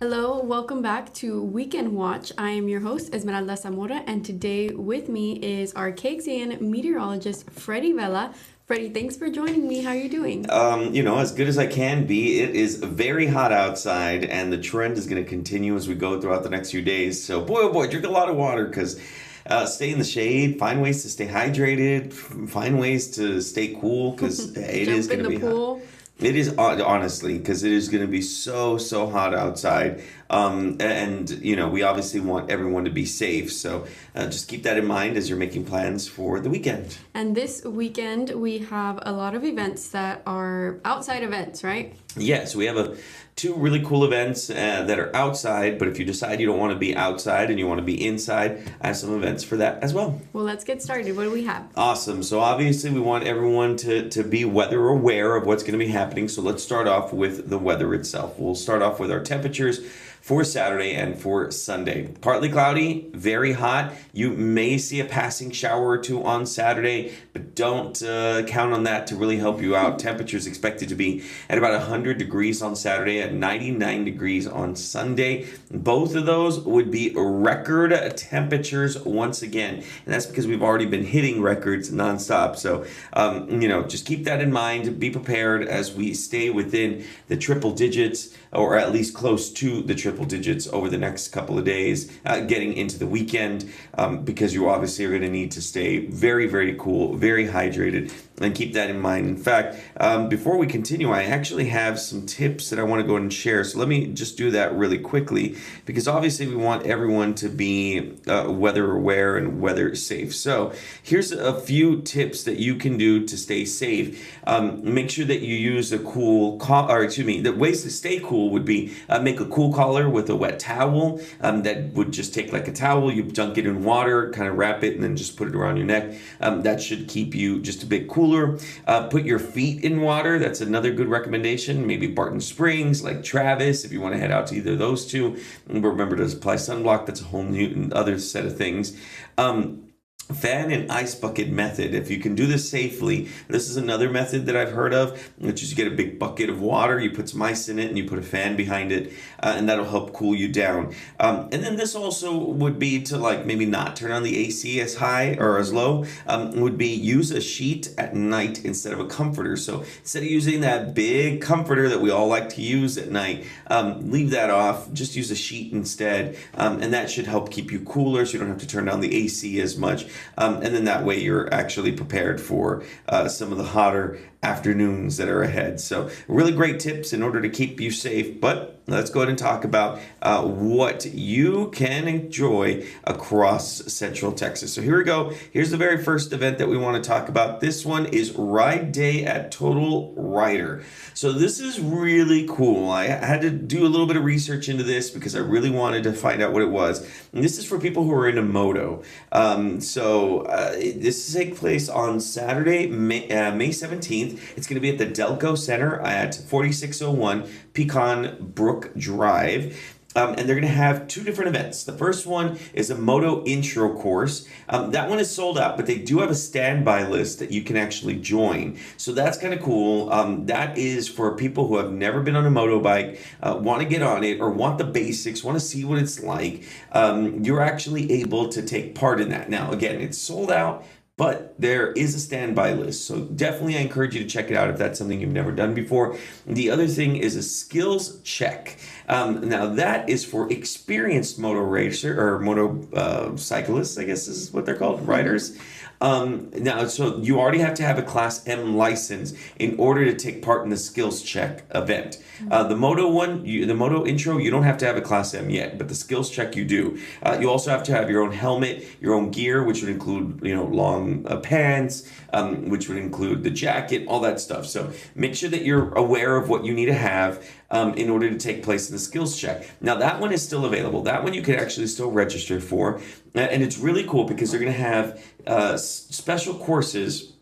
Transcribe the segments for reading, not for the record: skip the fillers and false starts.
Hello, welcome back to Weekend Watch. I am your host, Esmeralda Zamora, and today with me is our KXAN meteorologist, Freddy Vela. Freddie, thanks for joining me. How are you doing? As good as I can be. It is very hot outside, and the trend is going to continue as we go throughout the next few days. So, boy, oh boy, drink a lot of water because stay in the shade, find ways to stay hydrated, find ways to stay cool because it is Jump going in to the be hot. pool. It is honestly because it is going to be so hot outside. We obviously want everyone to be safe. So just keep that in mind as you're making plans for the weekend. And this weekend, we have a lot of events that are outside events, right? Yes, we have two really cool events that are outside, but if you decide you don't want to be outside and you want to be inside, I have some events for that as well. Well, let's get started. What do we have? Awesome. So obviously we want everyone to be weather aware of what's going to be happening. So let's start off with the weather itself. We'll start off with our temperatures for Saturday and for Sunday. Partly cloudy, very hot. You may see a passing shower or two on Saturday, but don't count on that to really help you out. Temperatures expected to be at about 100 degrees on Saturday, at 99 degrees on Sunday. Both of those would be record temperatures once again, and that's because we've already been hitting records nonstop. So, just keep that in mind. Be prepared as we stay within the triple digits, or at least close to the triple digits over the next couple of days, getting into the weekend, because you obviously are going to need to stay very cool, very hydrated, and keep that in mind. In fact, before we continue, I actually have some tips that I want to go ahead and share. So let me just do that really quickly, because obviously we want everyone to be weather aware and weather safe. So here's a few tips that you can do to stay safe. Make sure that you use a the ways to stay cool would be make a cool collar with a wet towel. That would just take like a towel, you dunk it in water, kind of wrap it, and then just put it around your neck. That should keep you just a bit cooler. Put your feet in water. That's another good recommendation. Maybe Barton Springs, like Travis, if you want to head out to either of those two. And remember to apply sunblock. That's a whole new other set of things. Fan and ice bucket method. If you can do this safely, this is another method that I've heard of, which is you get a big bucket of water, you put some ice in it, and you put a fan behind it, and that'll help cool you down. And then this also would be to like maybe not turn on the AC as high or as low, would be use a sheet at night instead of a comforter. So instead of using that big comforter that we all like to use at night, leave that off, just use a sheet instead, and that should help keep you cooler so you don't have to turn down the AC as much. And then that way you're actually prepared for some of the hotter afternoons that are ahead. So really great tips in order to keep you safe. But let's go ahead and talk about what you can enjoy across Central Texas. So here we go. Here's the very first event that we want to talk about. This one is Ride Day at Total Rider. So this is really cool. I had to do a little bit of research into this because I really wanted to find out what it was. And this is for people who are into moto. This takes place on Saturday, May 17th. It's going to be at the Delco Center at 4601 Pecan Brook Drive. And they're going to have two different events. The first one is a moto intro course. That one is sold out, but they do have a standby list that you can actually join. So that's kind of cool. That is for people who have never been on a motorbike, want to get on it, or want the basics, want to see what it's like. You're actually able to take part in that. Now, again, it's sold out, but there is a standby list. So definitely I encourage you to check it out if that's something you've never done before. The other thing is a skills check. Now that is for experienced moto racer or moto cyclists, I guess is what they're called, riders. So you already have to have a Class M license in order to take part in the skills check event. The moto intro, you don't have to have a Class M yet, but the skills check you do. You also have to have your own helmet, your own gear, which would include, long pants, which would include the jacket, all that stuff. So make sure that you're aware of what you need to have in order to take place in the skills check. Now that one is still available. That one you can actually still register for. And it's really cool because they're going to have special courses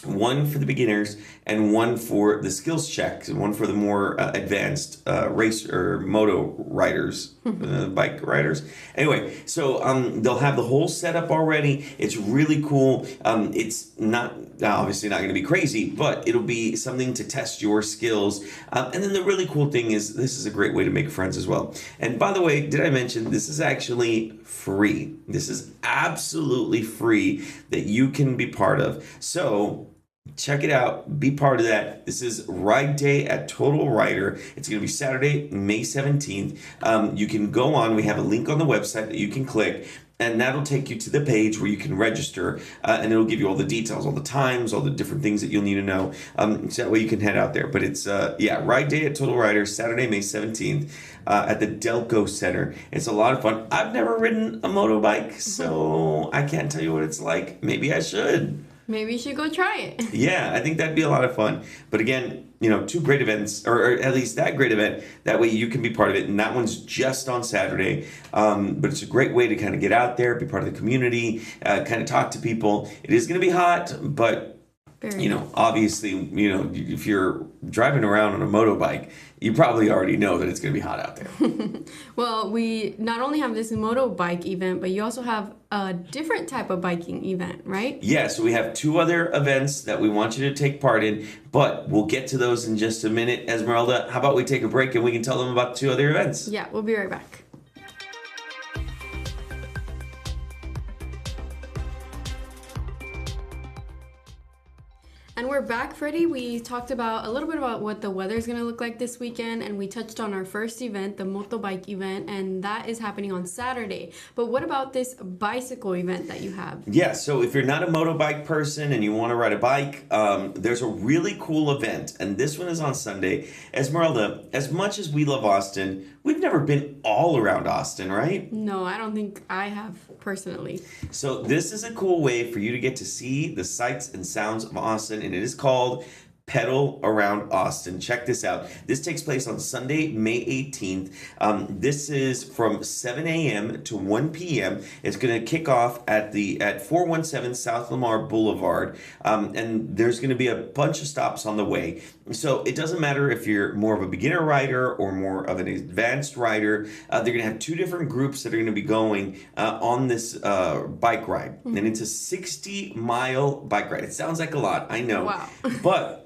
one for the beginners and one for the skills check, and one for the more advanced race or moto riders, bike riders. Anyway, so they'll have the whole setup already. It's really cool. It's not obviously not going to be crazy, but it'll be something to test your skills. And then the really cool thing is this is a great way to make friends as well. And by the way, did I mention this is actually free? This is absolutely free that you can be part of. So check it out. Be part of that. This is Ride Day at Total Rider. It's going to be Saturday, May 17th. You can go on. We have a link on the website that you can click, and that'll take you to the page where you can register, and it'll give you all the details, all the times, all the different things that you'll need to know. So that way you can head out there. But it's, Ride Day at Total Rider, Saturday, May 17th, at the Delco Center. It's a lot of fun. I've never ridden a motorbike, so I can't tell you what it's like. Maybe I should. Maybe you should go try it. Yeah, I think that'd be a lot of fun. But again, two great events, or at least that great event. That way you can be part of it. And that one's just on Saturday. But it's a great way to kind of get out there, be part of the community, kind of talk to people. It is going to be hot, but obviously, if you're driving around on a motorbike, you probably already know that it's going to be hot out there. Well, we not only have this motorbike event, but you also have a different type of biking event, right? Yeah, so we have two other events that we want you to take part in, but we'll get to those in just a minute. Esmeralda, how about we take a break and we can tell them about two other events? Yeah, we'll be right back. And we're back, Freddie. We talked about a little bit about what the weather is going to look like this weekend, and we touched on our first event, the motobike event, and that is happening on Saturday. But what about this bicycle event that you have? Yeah, so if you're not a motobike person and you want to ride a bike, there's a really cool event, and this one is on Sunday. Esmeralda, as much as we love Austin, we've never been all around Austin, right? No, I don't think I have personally. So this is a cool way for you to get to see the sights and sounds of Austin, and it is called Pedal Around Austin. Check this out. This takes place on Sunday, May 18th. This is from 7 a.m. to 1 p.m. It's going to kick off at 417 South Lamar Boulevard, and there's going to be a bunch of stops on the way. So it doesn't matter if you're more of a beginner rider or more of an advanced rider. They're going to have two different groups that are going to be going on this bike ride, and it's a 60-mile bike ride. It sounds like a lot, I know. Wow. But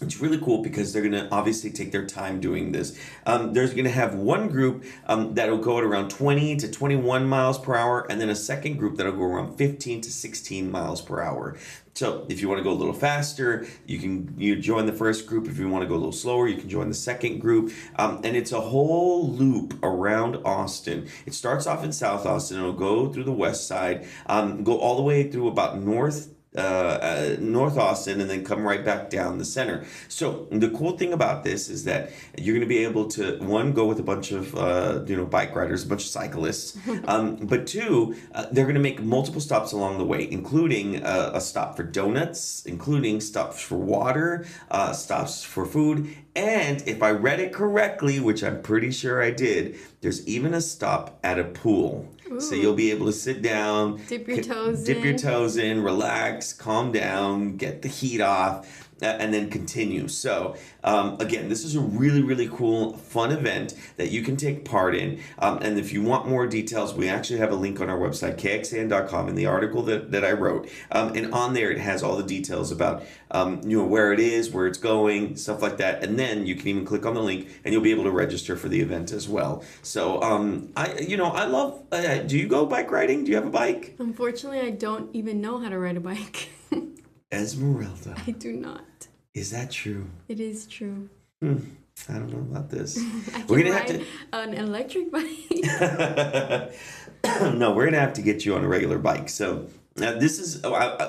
it's really cool because they're going to obviously take their time doing this. There's going to have one group that'll go at around 20 to 21 miles per hour, and then a second group that'll go around 15 to 16 miles per hour. So if you want to go a little faster, you join the first group. If you want to go a little slower, you can join the second group. And it's a whole loop around Austin. It starts off in South Austin. It'll go through the west side, go all the way through about North Austin, and then come right back down the center. So the cool thing about this is that you're going to be able to, one, go with a bunch of bike riders, a bunch of cyclists, but two, they're going to make multiple stops along the way, including a stop for donuts, including stops for water, stops for food, and if I read it correctly, which I'm pretty sure I did, there's even a stop at a pool. Ooh. So you'll be able to sit down, dip your toes in, relax, calm down, get the heat off, and then continue. So again, this is a really, really cool, fun event that you can take part in. And if you want more details, we actually have a link on our website, KXAN.com, in the article that I wrote. And on there, it has all the details about where it is, where it's going, stuff like that. And then you can even click on the link, and you'll be able to register for the event as well. So I love. Do you go bike riding? Do you have a bike? Unfortunately, I don't even know how to ride a bike. Esmeralda. I do not. Is that true? It is true. I don't know about this. We're gonna have an electric bike. No, we're gonna have to get you on a regular bike. So this is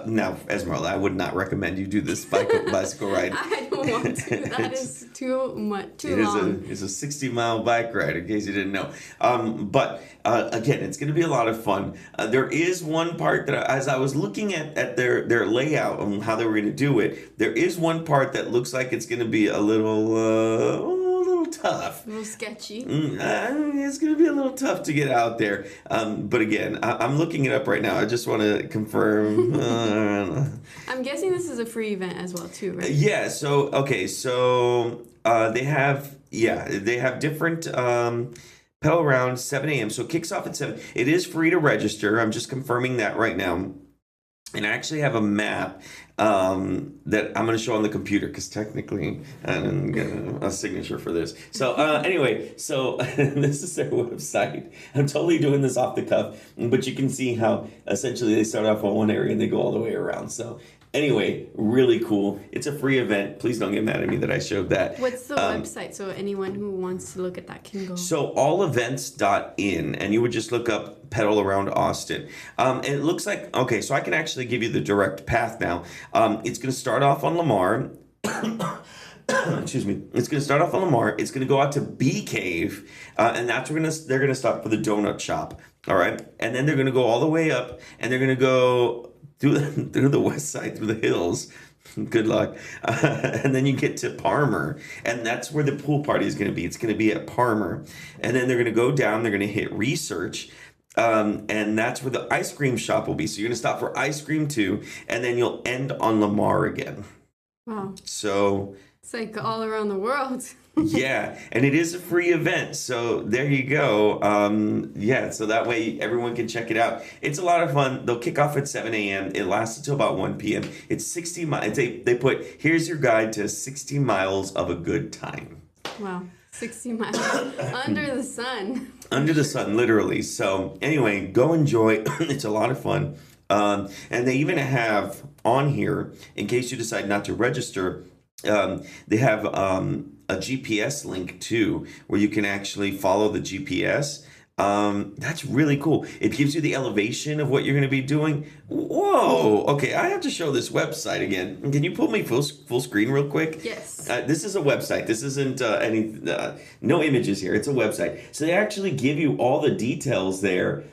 now, Esmeralda, I would not recommend you do this bicycle ride. I don't want to. That is too long. It's a 60-mile bike ride, in case you didn't know. But again, it's going to be a lot of fun. There is one part that, as I was looking at their layout and how they were going to do it, there is one part that looks like it's going to be a little tough. A little sketchy. It's going to be a little tough to get out there. But again, I'm looking it up right now. I just want to confirm. I'm guessing this is a free event as well, too, right? Yeah. So, okay. So they have different pedal around 7 a.m. So it kicks off at 7. It is free to register. I'm just confirming that right now. And I actually have a map that I'm going to show on the computer because technically I didn't get a signature for this. So anyway, so this is their website. I'm totally doing this off the cuff, but you can see how essentially they start off on one area and they go all the way around. So anyway, really cool. It's a free event. Please don't get mad at me that I showed that. What's the website so anyone who wants to look at that can go? So allevents.in, and you would just look up pedal around Austin. And it looks like, okay, so I can actually give you the direct path now. It's going to start off on Lamar. Excuse me. It's going to start off on Lamar. It's going to go out to Bee Cave, and that's where they're going to stop for the donut shop. All right, and then they're going to go all the way up, and they're going to go through the west side, through the hills. Good luck. And then you get to Parmer, and that's where the pool party is going to be. It's going to be at Parmer. And then they're going to go down, they're going to hit Research, and that's where the ice cream shop will be. So you're going to stop for ice cream too, and then you'll end on Lamar again. Wow. So it's like all around the world. Yeah, and it is a free event, so there you go. Yeah, so that way everyone can check it out. It's a lot of fun. They'll kick off at 7 a.m. It lasts until about 1 p.m. It's 60 miles. They put, here's your guide to 60 miles of a good time. Wow, 60 miles under the sun. Under the sun, literally. So anyway, go enjoy. It's a lot of fun. And they even have on here, in case you decide not to register, they have a GPS link too, where you can actually follow the GPS. That's really cool. It gives you the elevation of what you're going to be doing. Whoa! Okay, I have to show this website again. Can you put me full screen real quick? Yes. This is a website. This isn't no images here. It's a website. So they actually give you all the details there.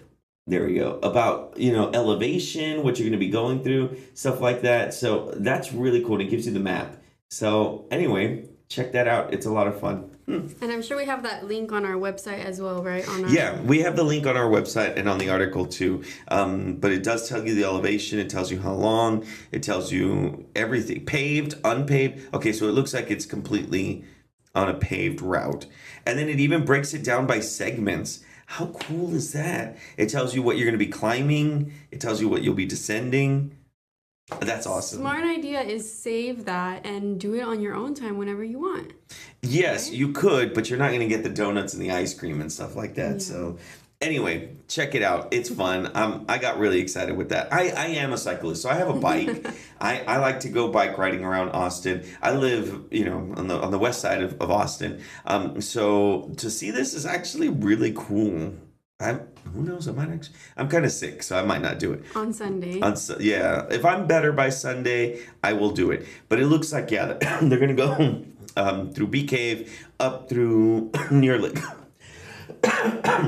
There we go. About, elevation, what you're going to be going through, stuff like that. So that's really cool. It gives you the map. So anyway, check that out. It's a lot of fun. And I'm sure we have that link on our website as well, right? Yeah, we have the link on our website and on the article too. But it does tell you the elevation. It tells you how long. It tells you everything. Paved, unpaved. Okay, so it looks like it's completely on a paved route. And then it even breaks it down by segments. How cool is that? It tells you what you're going to be climbing. It tells you what you'll be descending. That's awesome. Smart idea is save that and do it on your own time whenever you want. Yes, right? You could, but you're not going to get the donuts and the ice cream and stuff like that. Yeah. So anyway, check it out. It's fun. I got really excited with that. I am a cyclist, so I have a bike. I like to go bike riding around Austin. I live, on the west side of Austin. So to see this is actually really cool. Who knows? I'm kind of sick, so I might not do it. On Sunday. Yeah. If I'm better by Sunday, I will do it. But it looks like, yeah, they're going to go through Bee Cave, up through near Lake,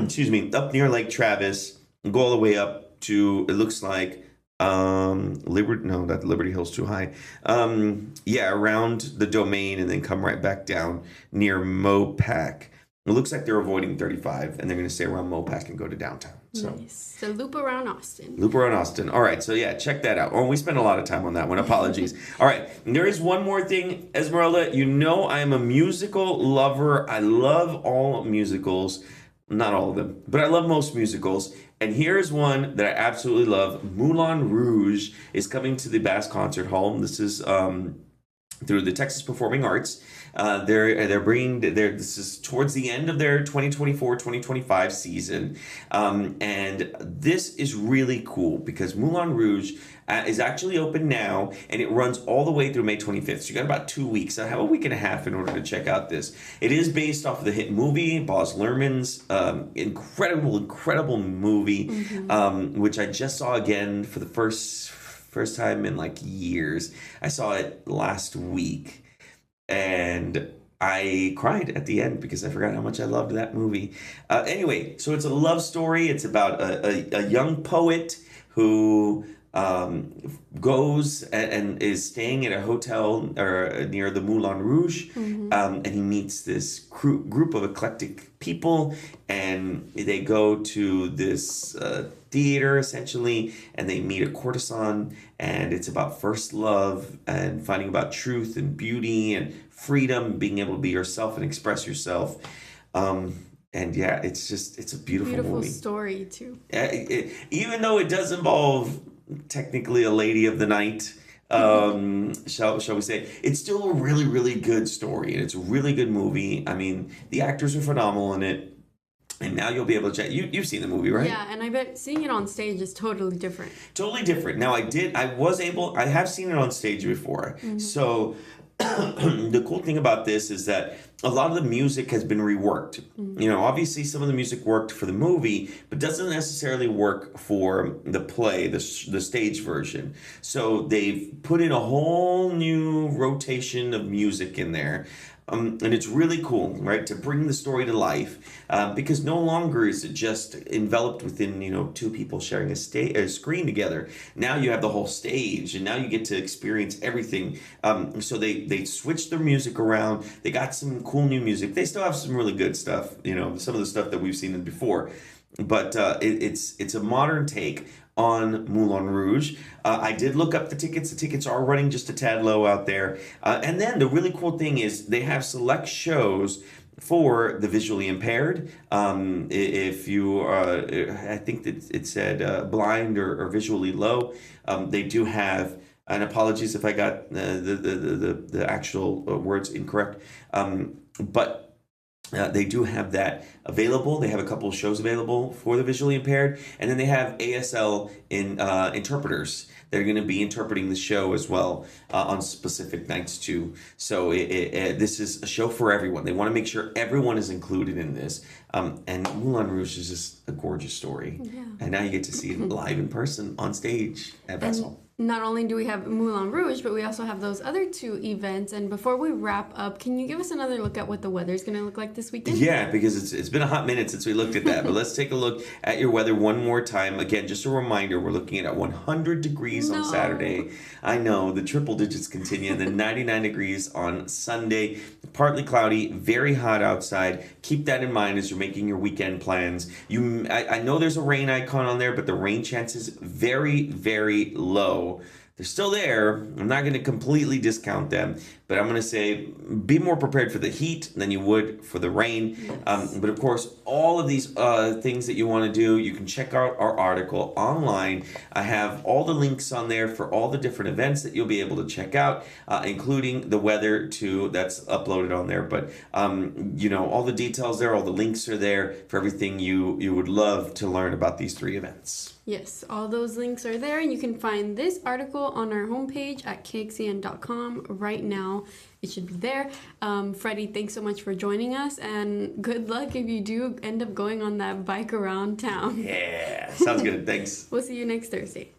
excuse me, up near Lake Travis, and go all the way up to, it looks like, Liberty Hill's too high. Around the Domain and then come right back down near Mopac. It looks like they're avoiding 35, and they're going to stay around Mopac and go to downtown. So. Nice. So loop around Austin. Loop around Austin. All right. So, yeah, check that out. Oh, we spent a lot of time on that one. Apologies. All right. And there is one more thing, Esmeralda. I am a musical lover. I love all musicals. Not all of them, but I love most musicals. And here's one that I absolutely love. Moulin Rouge is coming to the Bass Concert Hall. This is through the Texas Performing Arts. This is towards the end of their 2024-2025 season. And this is really cool because Moulin Rouge is actually open now, and it runs all the way through May 25th. So you got about 2 weeks. I have a week and a half in order to check out this. It is based off of the hit movie, Baz Luhrmann's incredible movie, which I just saw again for the first time in like years. I saw it last week. And I cried at the end because I forgot how much I loved that movie. Anyway, so it's a love story. It's about a young poet who goes and is staying at a hotel or near the Moulin Rouge, and he meets this group of eclectic people, and they go to this theater essentially, and they meet a courtesan, and it's about first love and finding about truth and beauty and freedom, being able to be yourself and express yourself. And yeah, it's a beautiful movie. Story too. Even though it does involve technically a lady of the night, shall we say, it's still a really, really good story, and it's a really good movie. I mean, the actors are phenomenal in it, and now you'll be able to check. You've seen the movie, right? Yeah, and I bet seeing it on stage is totally different. Totally different. Now, I have seen it on stage before, so the cool thing about this is that a lot of the music has been reworked. You know, obviously some of the music worked for the movie, but doesn't necessarily work for the play, the stage version. So they've put in a whole new rotation of music in there. And it's really cool, right, to bring the story to life, because no longer is it just enveloped within, you know, two people sharing a screen together. Now you have the whole stage, and now you get to experience everything. So they switched their music around. They got some cool new music. They still have some really good stuff, you know, some of the stuff that we've seen before. But it's a modern take on Moulin Rouge. I did look up the tickets. The tickets are running just a tad low out there. And then the really cool thing is they have select shows for the visually impaired. If you are, I think that it said blind or visually low, they do have. And apologies if I got the actual words incorrect, but. They do have that available. They have a couple of shows available for the visually impaired, and then they have ASL interpreters. They're going to be interpreting the show as well on specific nights too. So this is a show for everyone. They want to make sure everyone is included in this. And Moulin Rouge is just a gorgeous story. Yeah. And now you get to see it live in person on stage at Vessel. Not only do we have Moulin Rouge, but we also have those other two events. And before we wrap up, can you give us another look at what the weather's going to look like this weekend? Yeah, because it's been a hot minute since we looked at that. But let's take a look at your weather one more time. Again, just a reminder, we're looking at 100 degrees on Saturday. I know, the triple digits continue. And then 99 degrees on Sunday. Partly cloudy, very hot outside. Keep that in mind as you're making your weekend plans. I know there's a rain icon on there, but the rain chances very, very low. They're still there. I'm not going to completely discount them, but I'm going to say be more prepared for the heat than you would for the rain. Yes. But of course, all of these things that you want to do, you can check out our article online. I have all the links on there for all the different events that you'll be able to check out, including the weather too. That's uploaded on there. But you know, all the details there, all the links are there for everything you would love to learn about these three events. Yes, all those links are there. You can find this article on our homepage at KXAN.com right now. It should be there. Freddie, thanks so much for joining us, and good luck if you do end up going on that bike around town. Yeah, sounds good. Thanks. We'll see you next Thursday.